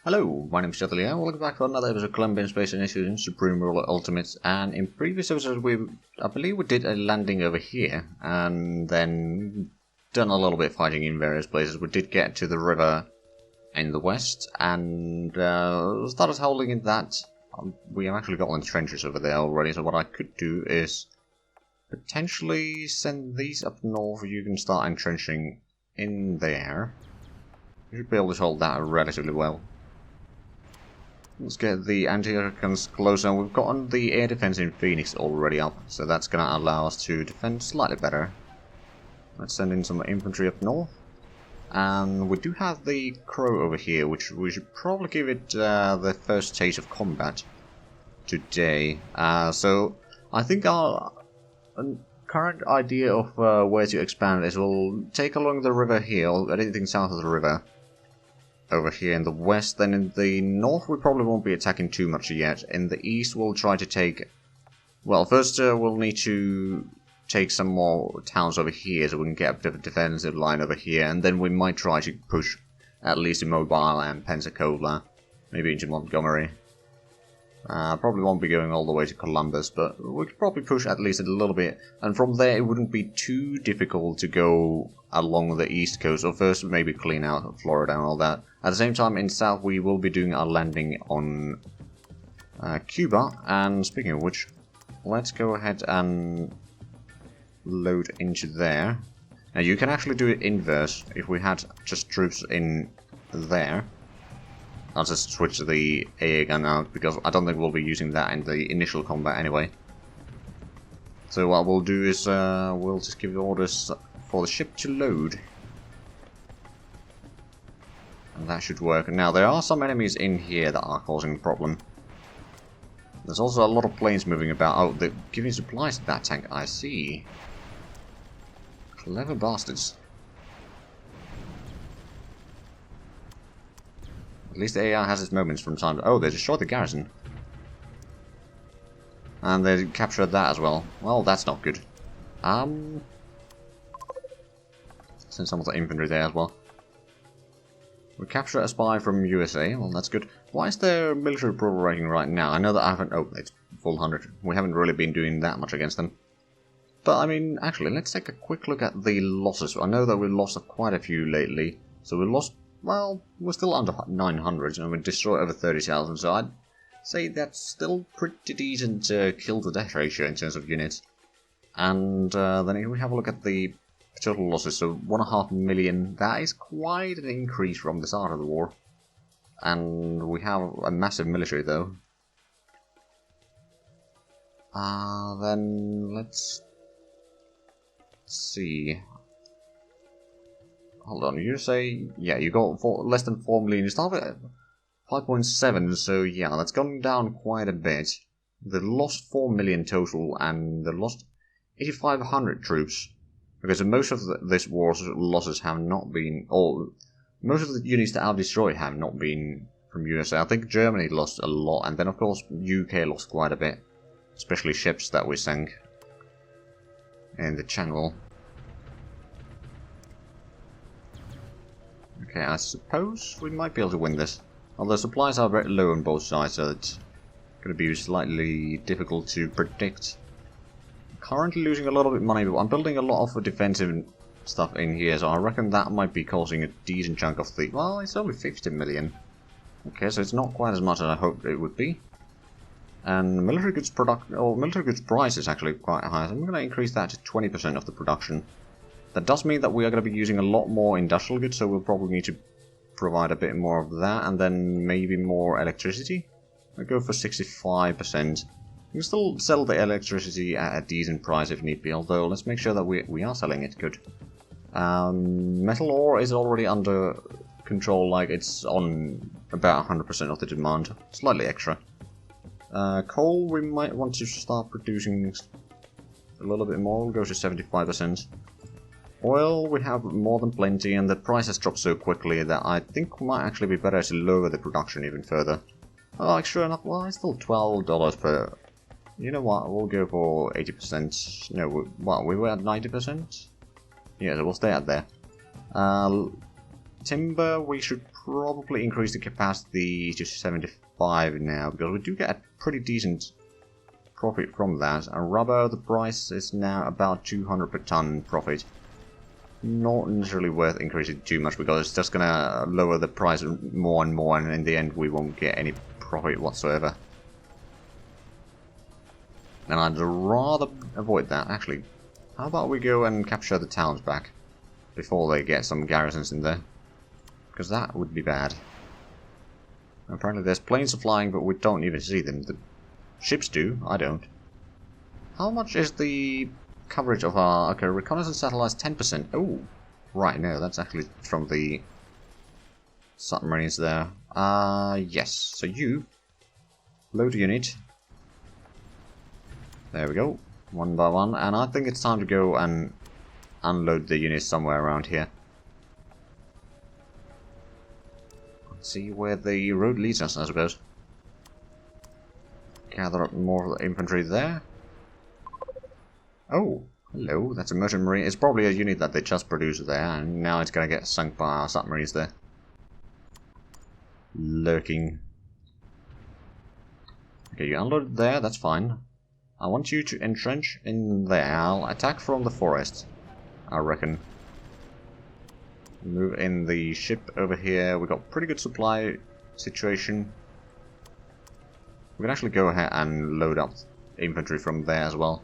Hello, my name is Chatelier. Welcome back for another episode of Colombian Space Initiative Supreme Ruler Ultimates. And in previous episodes, I believe we did a landing over here, and then done a little bit of fighting in various places. We did get to the river in the west, and started holding in that. We have actually got trenches over there already, so what I could do is potentially send these up north. You can start entrenching in there. You should be able to hold that relatively well. Let's get the anti-aircraft closer. We've gotten the air defense in Phoenix already up, so that's going to allow us to defend slightly better. Let's send in some infantry up north. And we do have the Crow over here, which we should probably give it the first taste of combat today. So I think our current idea of where to expand is we'll take along the river here, or anything south of the river, over here in the west. Then in the north we probably won't be attacking too much yet. In the east we'll try to take... Well, first we'll need to take some more towns over here so we can get a bit of a defensive line over here, and then we might try to push at least Immobile and Pensacola, maybe into Montgomery. Probably won't be going all the way to Columbus, but we could probably push at least a little bit, and from there it wouldn't be too difficult to go along the east coast, or first maybe clean out Florida and all that. At the same time, in south we will be doing our landing on Cuba, and speaking of which, let's go ahead and load into there. Now you can actually do it inverse. If we had just troops in there, I'll just switch the AA gun out, because I don't think we'll be using that in the initial combat anyway. So what we'll do is we'll just give orders for the ship to load. And that should work. Now there are some enemies in here that are causing a problem. There's also a lot of planes moving about. Oh, they're giving supplies to that tank, I see. Clever bastards. At least the AI has its moments from time to... Oh, they destroyed the garrison. And they captured that as well. Well, that's not good. Send some of the infantry there as well. We capture a spy from USA. Well, that's good. Why is there military approval rating right now? I know that I haven't... Oh, it's full 100. We haven't really been doing that much against them. But, I mean, actually, let's take a quick look at the losses. I know that we lost quite a few lately. So we lost... Well, we're still under 900, and we destroyed over 30,000, so I'd say that's still pretty decent kill-to-death ratio in terms of units. And then if we have a look at the total losses, so 1.5 million, that is quite an increase from the start of the war. And we have a massive military, though. Then let's see. Hold on, you say... Yeah, you got less than 4 million. You started at 5.7, so yeah, that's gone down quite a bit. They lost 4 million total, and they lost 8,500 troops. Because most of this war's losses have not been... Or most of the units that I've destroyed have not been from USA. I think Germany lost a lot, and then of course UK lost quite a bit. Especially ships that we sank in the channel. Okay, I suppose we might be able to win this. Although supplies are very low on both sides, so it's going to be slightly difficult to predict. I'm currently losing a lot of money, but I'm building a lot of defensive stuff in here, so I reckon that might be causing a decent chunk of the... Well, it's only 50 million. Okay, so it's not quite as much as I hoped it would be. And military goods military goods price is actually quite high, so I'm going to increase that to 20% of the production. That does mean that we are going to be using a lot more industrial goods, so we'll probably need to provide a bit more of that, and then maybe more electricity. I'll go for 65%. We can still sell the electricity at a decent price if need be, although let's make sure that we are selling it good. Metal ore is already under control, like it's on about 100% of the demand, slightly extra. Coal, we might want to start producing a little bit more, we'll go to 75%. Oil, we have more than plenty, and the price has dropped so quickly that I think it might actually be better to lower the production even further. Oh, sure enough, well, it's still $12 per... You know what, we'll go for 80%. No, we were at 90%? Yeah, so we'll stay at there. Timber, we should probably increase the capacity to 75 now, because we do get a pretty decent profit from that. And rubber, the price is now about 200 per ton profit. Not necessarily worth increasing too much, because it's just gonna lower the price more and more, and in the end we won't get any profit whatsoever. And I'd rather avoid that, actually. How about we go and capture the towns back before they get some garrisons in there? Because that would be bad. Apparently there's planes flying, but we don't even see them. The ships do, I don't. How much is the coverage of our... Okay, reconnaissance satellites 10%. Oh, right, no, that's actually from the submarines there. Yes. So you load a unit. There we go. One by one. And I think it's time to go and unload the units somewhere around here. Let's see where the road leads us, I suppose. Gather up more infantry there. Oh, hello. That's a merchant marine. It's probably a unit that they just produced there, and now it's going to get sunk by our submarines there. Lurking. Okay, you unloaded there, that's fine. I want you to entrench in there. I'll attack from the forest, I reckon. Move in the ship over here. We've got pretty good supply situation. We can actually go ahead and load up infantry from there as well.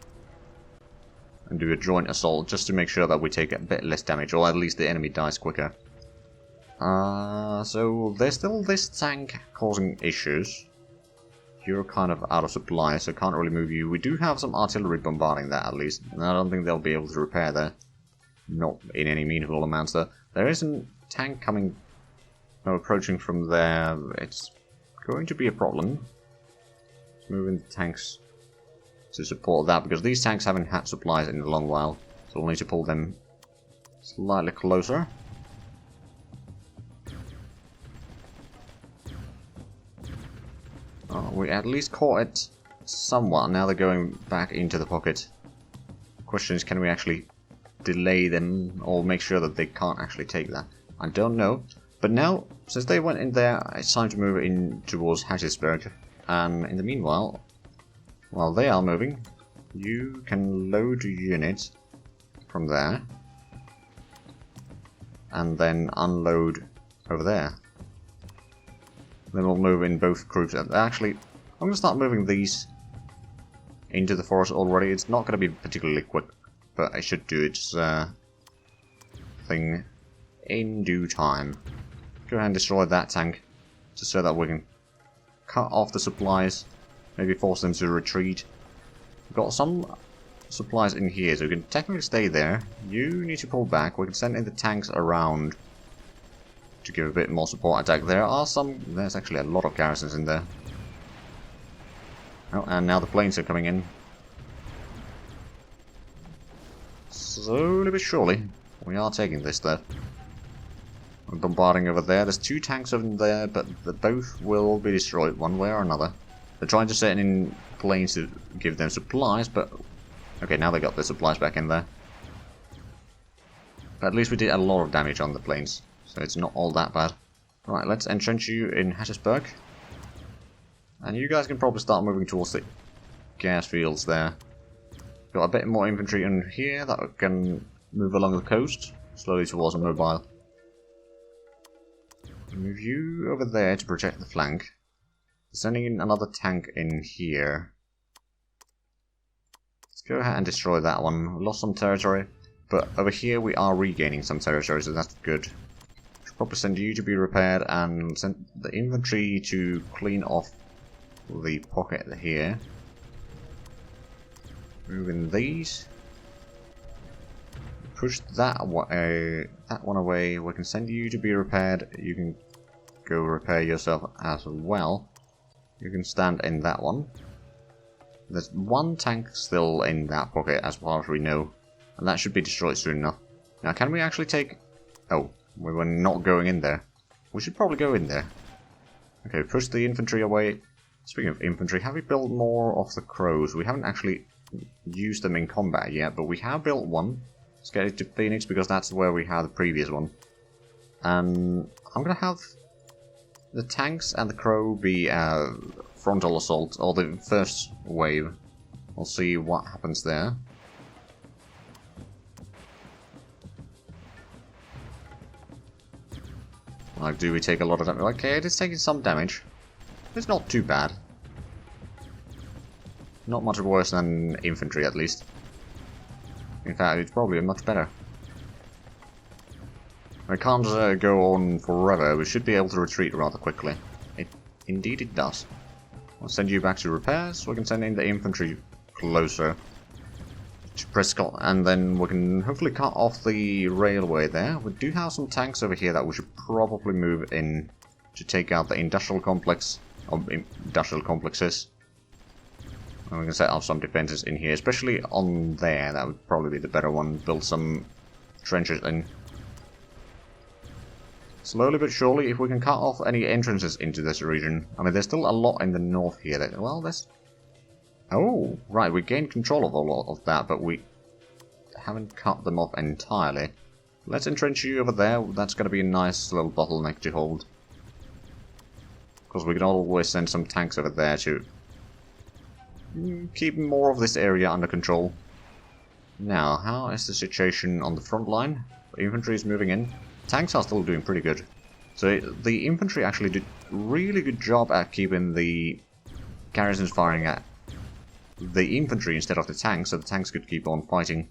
And do a joint assault just to make sure that we take a bit less damage, or at least the enemy dies quicker. So there's still this tank causing issues. You're kind of out of supply, so can't really move you. We do have some artillery bombarding that at least, and I don't think they'll be able to repair that. Not in any meaningful amounts though. There is a tank coming, approaching from there. It's going to be a problem. Let's move in the tanks to support that, because these tanks haven't had supplies in a long while, so we'll need to pull them slightly closer. We at least caught it somewhat. Now they're going back into the pocket. The question is, can we actually delay them or make sure that they can't actually take that? I don't know. But now, since they went in there, it's time to move in towards Hattiesburg. And in the meanwhile, while they are moving, you can load units from there. And then unload over there. Then we'll move in both groups. Actually, I'm going to start moving these into the forest already. It's not going to be particularly quick, but I should do its thing in due time. Go ahead and destroy that tank, just so that we can cut off the supplies, maybe force them to retreat. We've got some supplies in here, so we can technically stay there. You need to pull back. We can send in the tanks around to give a bit more support attack. There's actually a lot of garrisons in there. Oh, and now the planes are coming in. Slowly but surely, we are taking this though. We're bombarding over there. There's two tanks over there, but both will be destroyed one way or another. They're trying to send in planes to give them supplies, but... Okay, now they got their supplies back in there. But at least we did a lot of damage on the planes, so it's not all that bad. Right, let's entrench you in Hattiesburg. And you guys can probably start moving towards the gas fields there. Got a bit more infantry in here that can move along the coast, slowly towards a mobile. Move you over there to protect the flank. Sending in another tank in here. Let's go ahead and destroy that one. We lost some territory, but over here we are regaining some territory, so that's good. Should probably send you to be repaired and send the infantry to clean off the pocket here. Moving these. Push that one away. We can send you to be repaired. You can go repair yourself as well. You can stand in that one. There's one tank still in that pocket as far as we know. And that should be destroyed soon enough. Now can we actually take... Oh, we were not going in there. We should probably go in there. Okay, push the infantry away. Speaking of infantry, have we built more of the crows? We haven't actually used them in combat yet, but we have built one. Let's get it to Phoenix because that's where we had the previous one. And I'm going to have the tanks and the Crow be frontal assault, or the first wave. We'll see what happens there. Like, do we take a lot of damage? Okay, it is taking some damage. It's not too bad. Not much worse than infantry, at least. In fact, it's probably much better. I can't go on forever. We should be able to retreat rather quickly. Indeed it does. I'll send you back to repairs. We can send in the infantry closer to Prescott, and then we can hopefully cut off the railway there. We do have some tanks over here that we should probably move in to take out the industrial complex, or industrial complexes. And we can set up some defenses in here, especially on there. That would probably be the better one. Build some trenches in. Slowly but surely, if we can cut off any entrances into this region. I mean, there's still a lot in the north here that, well, there's... Oh, right, we gained control of a lot of that, but we haven't cut them off entirely. Let's entrench you over there. That's going to be a nice little bottleneck to hold. Because we can always send some tanks over there to keep more of this area under control. Now, how is the situation on the front line? The infantry is moving in. Tanks are still doing pretty good. So the infantry actually did a really good job at keeping the garrisons firing at the infantry instead of the tanks, so the tanks could keep on fighting.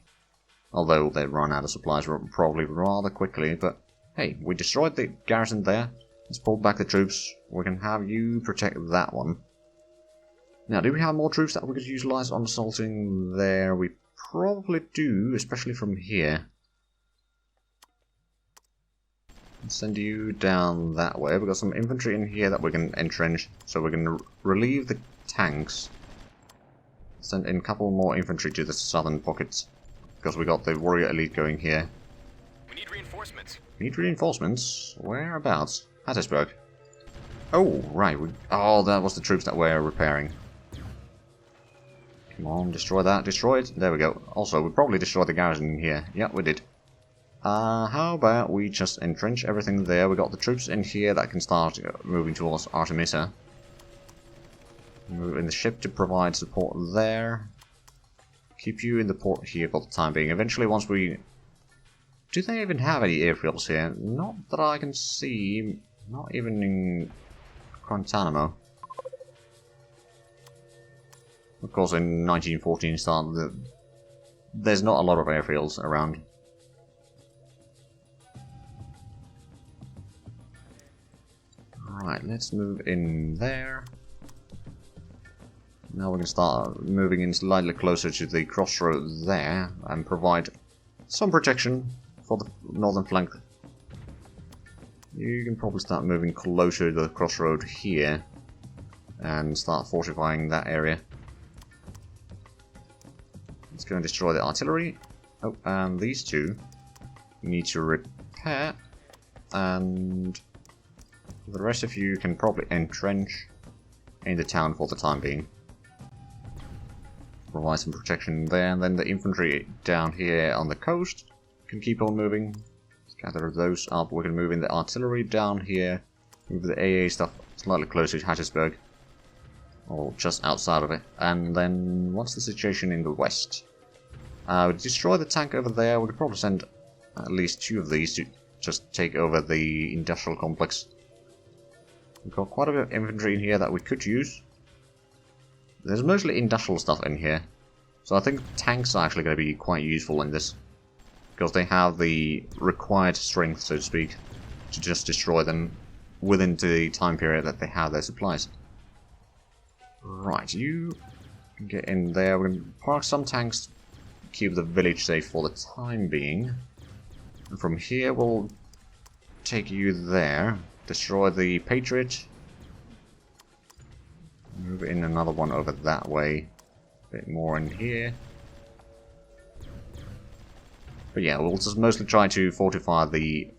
Although they run out of supplies probably rather quickly, but hey, we destroyed the garrison there. Let's pull back the troops. We can have you protect that one. Now, do we have more troops that we could utilize on assaulting there? We probably do, especially from here. Let's send you down that way. We've got some infantry in here that we can entrench, so we can relieve the tanks. Send in a couple more infantry to the southern pockets, because we got the warrior elite going here. We need reinforcements. Need reinforcements? Whereabouts? Hattiesburg. Oh, right. Oh, that was the troops that we're repairing. Come on, destroy that. Destroy it. There we go. Also, we probably destroyed the garrison in here. Yeah, we did. How about we just entrench everything there? We got the troops in here that can start moving towards Artemisa. Move in the ship to provide support there. Keep you in the port here for the time being. Eventually, once we... Do they even have any airfields here? Not that I can see. Not even in Guantanamo. Of course, in 1914 start, there's not a lot of airfields around. Alright, let's move in there. Now we can start moving in slightly closer to the crossroad there and provide some protection for the northern flank. You can probably start moving closer to the crossroad here and start fortifying that area. Let's go and destroy the artillery. Oh, and these two need to repair, and the rest of you can probably entrench in the town for the time being. Provide some protection there, and then the infantry down here on the coast can keep on moving. Let's gather those up. We can move in the artillery down here, move the AA stuff slightly closer to Hattiesburg, or just outside of it. And then what's the situation in the west? Destroy the tank over there. We could probably send at least 2 of these to just take over the industrial complex. We've got quite a bit of infantry in here that we could use. There's mostly industrial stuff in here, so I think tanks are actually going to be quite useful in this, because they have the required strength, so to speak, to just destroy them within the time period that they have their supplies. Right, you can get in there. We're going to park some tanks, keep the village safe for the time being, and from here we'll take you there, destroy the Patriot. Move in another one over that way. A bit more in here. But yeah, we'll just mostly try to fortify the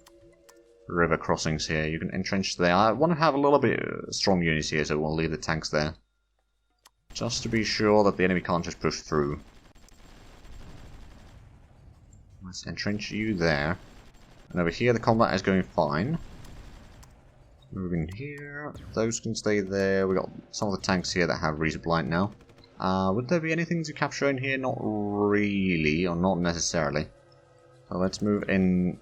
river crossings here. You can entrench there. I want to have a little bit strong units here, so we'll leave the tanks there. Just to be sure that the enemy can't just push through. Let's entrench you there. And over here the combat is going fine. Moving here. Those can stay there. We got some of the tanks here that have resupply now. Would there be anything to capture in here? Not really, or not necessarily. So let's move in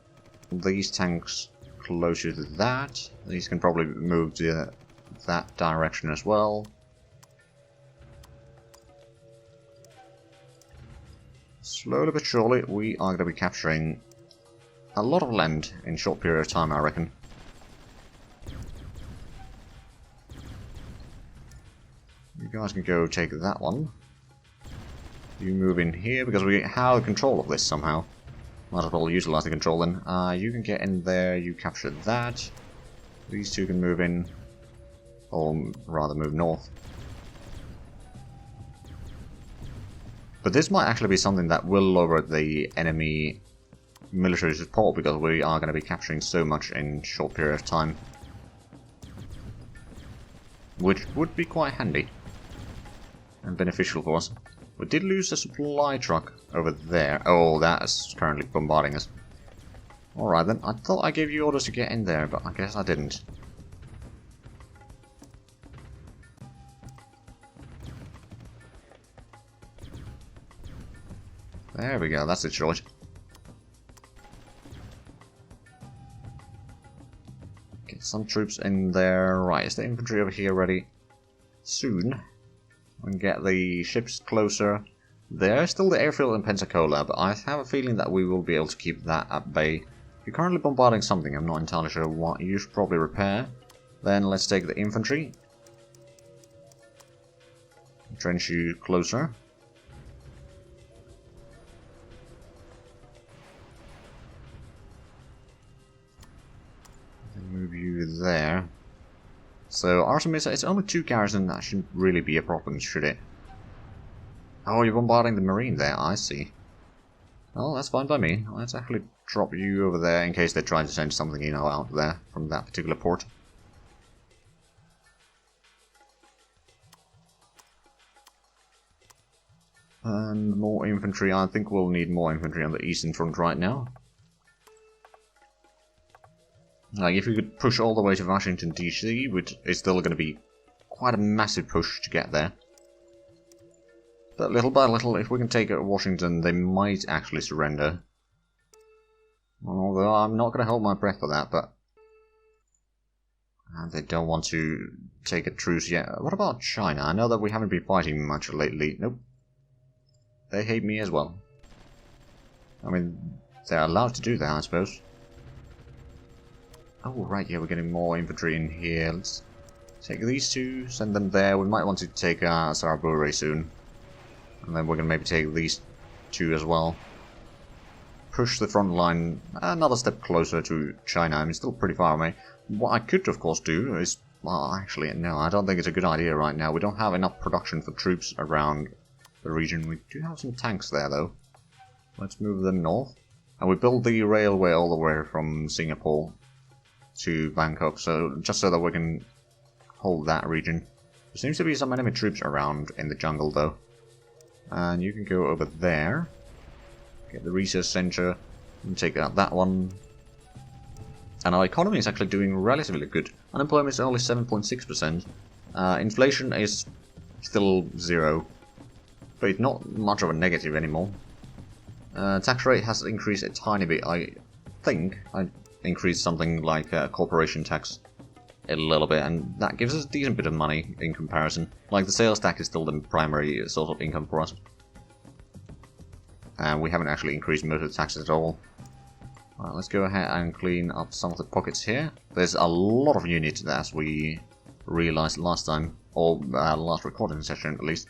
these tanks closer to that. These can probably move to that direction as well. Slowly but surely, we are going to be capturing a lot of land in a short period of time, I reckon. You guys can go take that one. You move in here, because we have control of this somehow. Might as well utilize the control then. You can get in there, you capture that. These two can move in, or rather move north. But this might actually be something that will lower the enemy military support, because we are going to be capturing so much in a short period of time. Which would be quite handy and beneficial for us. We did lose a supply truck over there. Oh, that is currently bombarding us. Alright then, I thought I gave you orders to get in there, but I guess I didn't. There we go, that's the choice. Get some troops in there. Right, is the infantry over here ready? Soon. We can get the ships closer. There's still the airfield in Pensacola, but I have a feeling that we will be able to keep that at bay. You're currently bombarding something, I'm not entirely sure what. You should probably repair. Then let's take the infantry. Trench you closer. Move you there. So Artemis, it's only 2 garrisons, that shouldn't really be a problem, should it? Oh, you're bombarding the marine there, I see. Well, that's fine by me. Let's actually drop you over there in case they try to send something, you know, out there from that particular port. And more infantry. I think we'll need more infantry on the eastern front right now. Like, if we could push all the way to Washington, D.C., which is still going to be quite a massive push to get there. But little by little, if we can take out Washington, they might actually surrender. Although I'm not going to hold my breath for that, but... they don't want to take a truce yet. What about China? I know that we haven't been fighting much lately. Nope. They hate me as well. I mean, they're allowed to do that, I suppose. Oh, right, yeah, we're getting more infantry in here. Let's take these two, send them there. We might want to take Saraburi soon. And then we're going to maybe take these two as well. Push the front line another step closer to China. I mean, still pretty far away. What I could, of course, do is... Well, actually, no, I don't think it's a good idea right now. We don't have enough production for troops around the region. We do have some tanks there, though. Let's move them north. And we build the railway all the way from Singapore to Bangkok, so just so that we can hold that region. There seems to be some enemy troops around in the jungle, though. And you can go over there, get the research center, and take out that one. And our economy is actually doing relatively good. Unemployment is only 7.6%. Inflation is still 0, but it's not much of a negative anymore. Tax rate has increased a tiny bit. I think I increased something like corporation tax a little bit, and that gives us a decent bit of money in comparison. Like, the sales tax is still the primary source of income for us. And we haven't actually increased most of the taxes at all. Right, let's go ahead and clean up some of the pockets here. There's a lot of units, as we realized last time, or last recording session at least.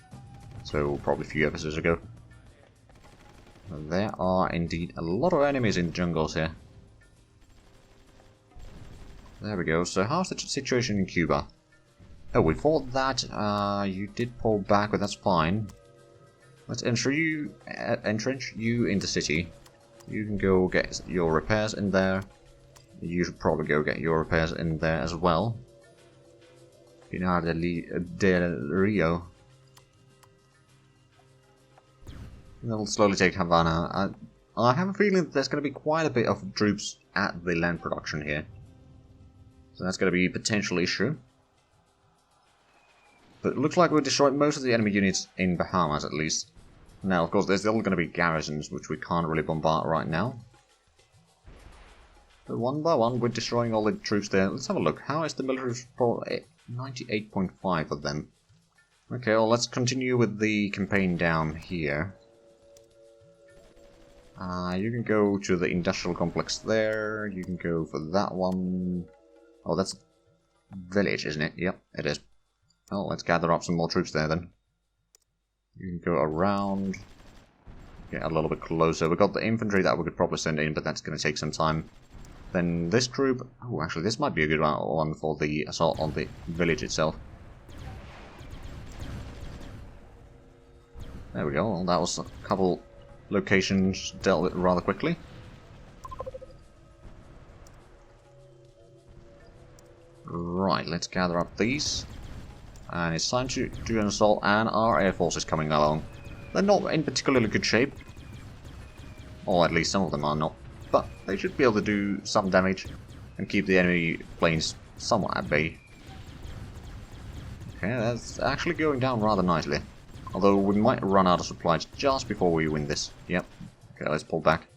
So probably a few episodes ago. There are indeed a lot of enemies in the jungles here. There we go. So how's the situation in Cuba? Oh, we fought that. You did pull back, but that's fine. Let's entrench you in the city. You can go get your repairs in there. You should probably go get your repairs in there as well. Pinar del Rio. And we'll slowly take Havana. I have a feeling that there's going to be quite a bit of troops at the land production here. So that's going to be a potential issue. But it looks like we've destroyed most of the enemy units in Bahamas, at least. Now, of course, there's still going to be garrisons, which we can't really bombard right now. But one by one, we're destroying all the troops there. Let's have a look. How is the military support? 98.5 of them. Okay, well, let's continue with the campaign down here. You can go to the industrial complex there. You can go for that one. Oh, that's village, isn't it? Yep, it is. Well, let's gather up some more troops there then. You can go around. Get a little bit closer. We've got the infantry that we could probably send in, but that's going to take some time. Then this troop... Oh, actually, this might be a good one for the assault on the village itself. There we go. Well, that was a couple locations dealt with rather quickly. Right, let's gather up these. And it's time to do an assault, and our air force is coming along. They're not in particularly good shape. Or at least some of them are not. But they should be able to do some damage and keep the enemy planes somewhat at bay. Okay, that's actually going down rather nicely. Although we might run out of supplies just before we win this. Yep. Okay, let's pull back.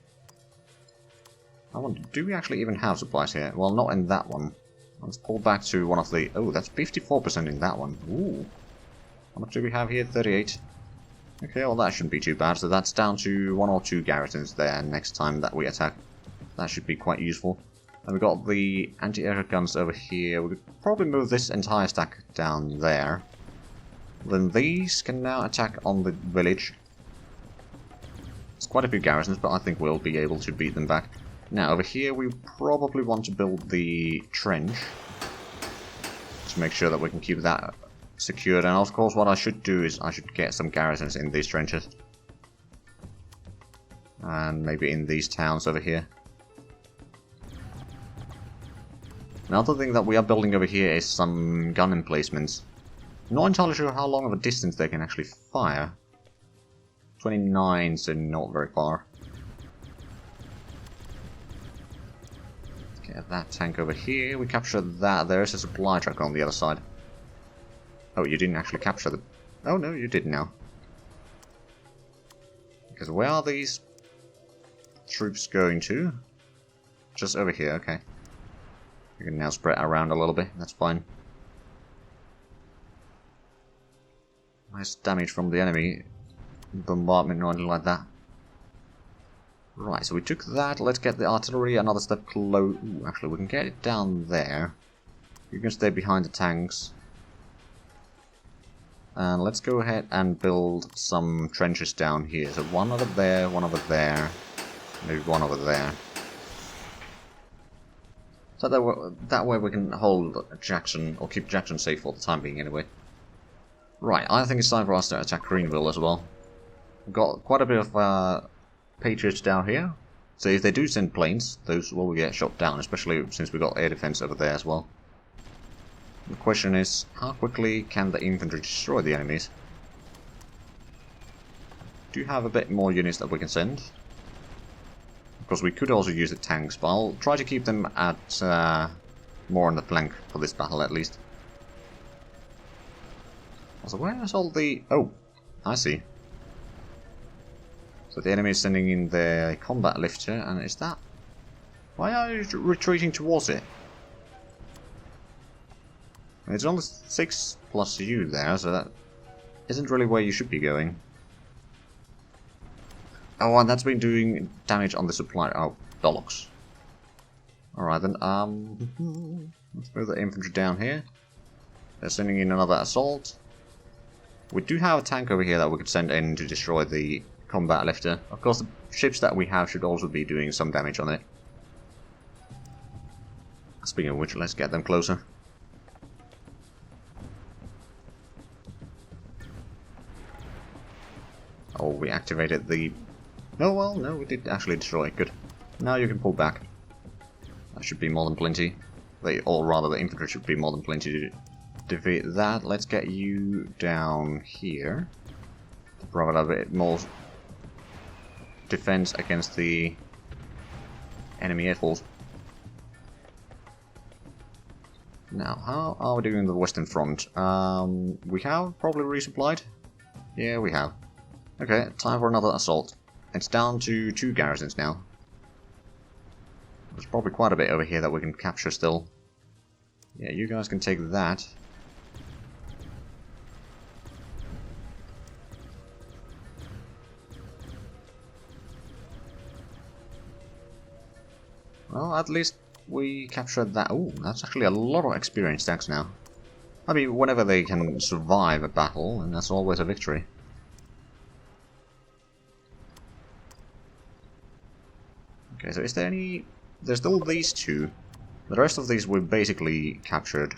I wonder, do we actually even have supplies here? Well, not in that one. Let's pull back to one of the... Oh, that's 54% in that one. Ooh. How much do we have here? 38. Okay, well that shouldn't be too bad. So that's down to 1 or 2 garrisons there next time that we attack. That should be quite useful. And we've got the anti-aircraft guns over here. We could probably move this entire stack down there. Then these can now attack on the village. It's quite a few garrisons, but I think we'll be able to beat them back. Now, over here we probably want to build the trench. To make sure that we can keep that secured. And of course what I should do is I should get some garrisons in these trenches. And maybe in these towns over here. Another thing that we are building over here is some gun emplacements. Not entirely sure how long of a distance they can actually fire. 29, so not very far. Get that tank over here. We captured that. There is a supply truck on the other side. Oh, you didn't actually capture the... Oh no, you did now. Because where are these troops going to? Just over here, okay. We can now spread around a little bit, that's fine. Nice damage from the enemy. Bombardment or anything like that. Right, so we took that. Let's get the artillery another step close. Actually, we can get it down there. You can stay behind the tanks. And let's go ahead and build some trenches down here. So one over there, maybe one over there. So that way we can hold Jackson, or keep Jackson safe for the time being anyway. Right, I think it's time for us to attack Greenville as well. We've got quite a bit of Patriots down here. So if they do send planes, those will get shot down, especially since we've got air defense over there as well. The question is, how quickly can the infantry destroy the enemies? Do have a bit more units that we can send. Of course, we could also use the tanks, but I'll try to keep them at more on the flank for this battle at least. Also, where is all the... Oh, I see. So the enemy is sending in their combat lifter, and is that... Why are you retreating towards it? It's only 6 plus you there, so that isn't really where you should be going. Oh, and that's been doing damage on the supply... Oh, bollocks. Alright then, let's move the infantry down here. They're sending in another assault. We do have a tank over here that we could send in to destroy the combat lifter. Of course, the ships that we have should also be doing some damage on it. Speaking of which, let's get them closer. Oh, we activated the... Oh, well, no, we did actually destroy it. Good. Now you can pull back. That should be more than plenty. Or rather, the infantry should be more than plenty to defeat that. Let's get you down here. To provide a bit more defense against the enemy air force. Now, how are we doing on the Western Front? We have probably resupplied? Yeah, we have. Okay, time for another assault. It's down to 2 garrisons now. There's probably quite a bit over here that we can capture still. Yeah, you guys can take that. Well, at least we captured that. Ooh, that's actually a lot of experience stacks now. I mean, whenever they can survive a battle, and that's always a victory. Okay, so is there any... There's still these 2. The rest of these we basically captured.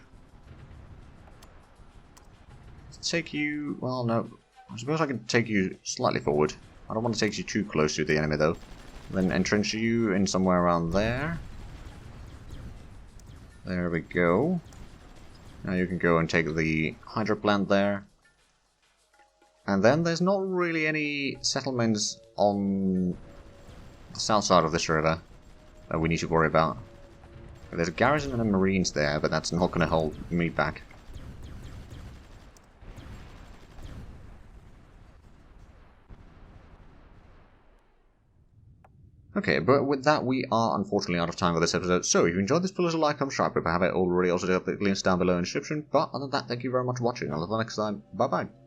Let's take you... Well, no. I suppose I can take you slightly forward. I don't want to take you too close to the enemy, though. Then entrench you in somewhere around there. There we go. Now you can go and take the hydro plant there. And then there's not really any settlements on the south side of this river that we need to worry about. There's a garrison and a marines there, but that's not going to hold me back. Okay, but with that, we are unfortunately out of time for this episode. So, if you enjoyed this, please like, comment, subscribe if I haven't already. Also, the links down below in the description. But other than that, thank you very much for watching. Until next time, bye bye.